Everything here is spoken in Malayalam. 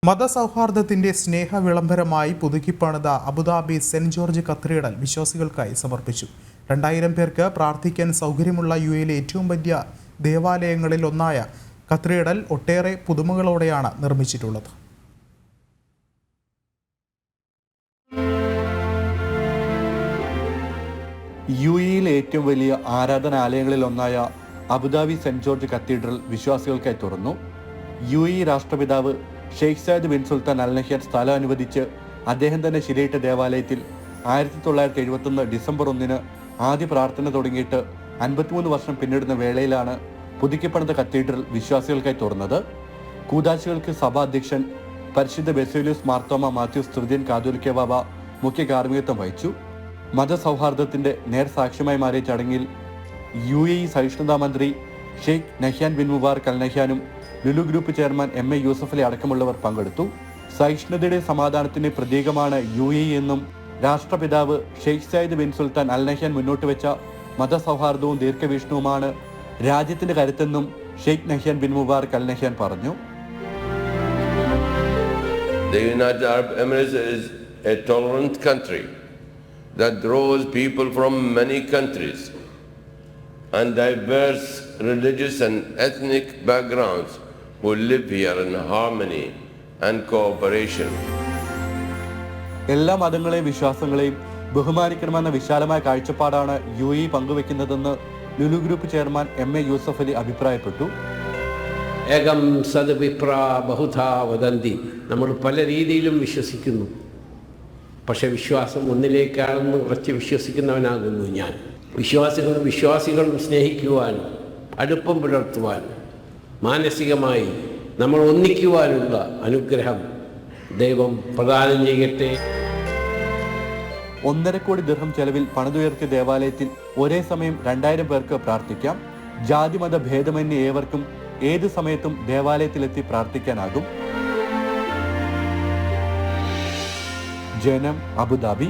മതസൗഹാർദ്ദത്തിന്റെ സ്നേഹവിളംബരമായി പുതുക്കിപ്പണിത അബുദാബി സെന്റ് ജോർജ് കത്തീഡ്രൽ വിശ്വാസികൾക്കായി സമർപ്പിച്ചു. 2000 പേർക്ക് പ്രാർത്ഥിക്കാൻ സൗകര്യമുള്ള യുഎയിലെ ഏറ്റവും വലിയ ദേവാലയങ്ങളിൽ ഒന്നായ കത്തീഡ്രൽ ഒട്ടേറെ പുതുമകളോടെയാണ് നിർമ്മിച്ചിട്ടുള്ളത്. യുഎയിലെ ഏറ്റവും വലിയ ആരാധനാലയങ്ങളിൽ ഒന്നായ അബുദാബി സെന്റ് ജോർജ് കത്തീഡ്രൽ വിശ്വാസികൾക്കായി തുറന്നു. യുഎഇ രാഷ്ട്രപിതാവ് Sheikh Zayed bin Sultan Al Nahyan സ്ഥലം അനുവദിച്ച് അദ്ദേഹം തന്നെ ശിലയിട്ട ദേവാലയത്തിൽ 1971 ഡിസംബർ 1 ആദ്യ പ്രാർത്ഥന തുടങ്ങിയിട്ട് 53 വർഷം പിന്നിടുന്ന വേളയിലാണ് പുതുക്കിപ്പണിത കത്തീഡ്രൽ വിശ്വാസികൾക്കായി തുറന്നത്. കൂദാശികൾക്ക് സഭാ അധ്യക്ഷൻ പരിശുദ്ധ ബെസേലിയോസ് മാർത്തോമ മാത്യൂസ് തൃതീയൻ കാതോലിക്ക ബാബ മുഖ്യ കാർമ്മികത്വം വഹിച്ചു. മതസൗഹാർദ്ദത്തിന്റെ നേർസാക്ഷ്യമായി മാറിയ ചടങ്ങിൽ യുഎഇ സഹിഷ്ണുതാ മന്ത്രി Sheikh Nahyan bin Mubarak Al നഹ്യാനും Lulu group chairman M A. Yusuff Ali അടക്കമുള്ളവർ പങ്കെടുത്തു. സഹിഷ്ണുതയുടെ സമാധാനത്തിന്റെ പ്രതീകമാണ് യുഎഇ എന്നും രാഷ്ട്രപിതാവ് Sheikh Zayed bin Sultan Al Nahyan മുന്നോട്ട് വെച്ച മതസൗഹാർദ്ദവും ദീർഘവീക്ഷണവുമാണ് രാജ്യത്തിന്റെ കരുത്തെന്നും Sheikh Nahyan bin Mubarak Al Nahyan പറഞ്ഞു. The United Arab Emirates is a tolerant country that draws people from many countries and diverse religious and ethnic backgrounds who live here in harmony and cooperation. എല്ലാ മതങ്ങളെയും വിശ്വാസങ്ങളെയും ബഹുമാനിക്കണമെന്ന വിശാലമായ കാഴ്ചപ്പാടാണ് യുഎഇ പങ്കുവെക്കുന്നതെന്ന് Lulu group chairman M A. Yusuff Ali അഭിപ്രായപ്പെട്ടു. ഏകം സദ്വിപ്ര ബഹുധാ വദന്തി. നമ്മൾ പല രീതിയിലും വിശ്വസിക്കുന്നു, പക്ഷെ വിശ്വാസം ഒന്നിലേക്കാണെന്ന് ഉറച്ച് വിശ്വസിക്കുന്നവനാകുന്നു ഞാൻ. വിശ്വാസികളും സ്നേഹിക്കുവാനും അടുപ്പം പുലർത്തുവാനും മാനസികമായി നമ്മൾ ഒന്നിക്കുവാനുള്ള അനുഗ്രഹം ദൈവം പ്രദാനം ചെയ്യട്ടെ. 1.5 കോടി ദിർഹം ചെലവിൽ പണിതുയർത്തിയ ദേവാലയത്തിൽ ഒരേ സമയം 2000 പേർക്ക് പ്രാർത്ഥിക്കാം. ജാതിമത ഭേദമന്യേ ഏവർക്കും ഏത് സമയത്തും ദേവാലയത്തിലെത്തി പ്രാർത്ഥിക്കാനാകും. ജനം, അബുദാബി.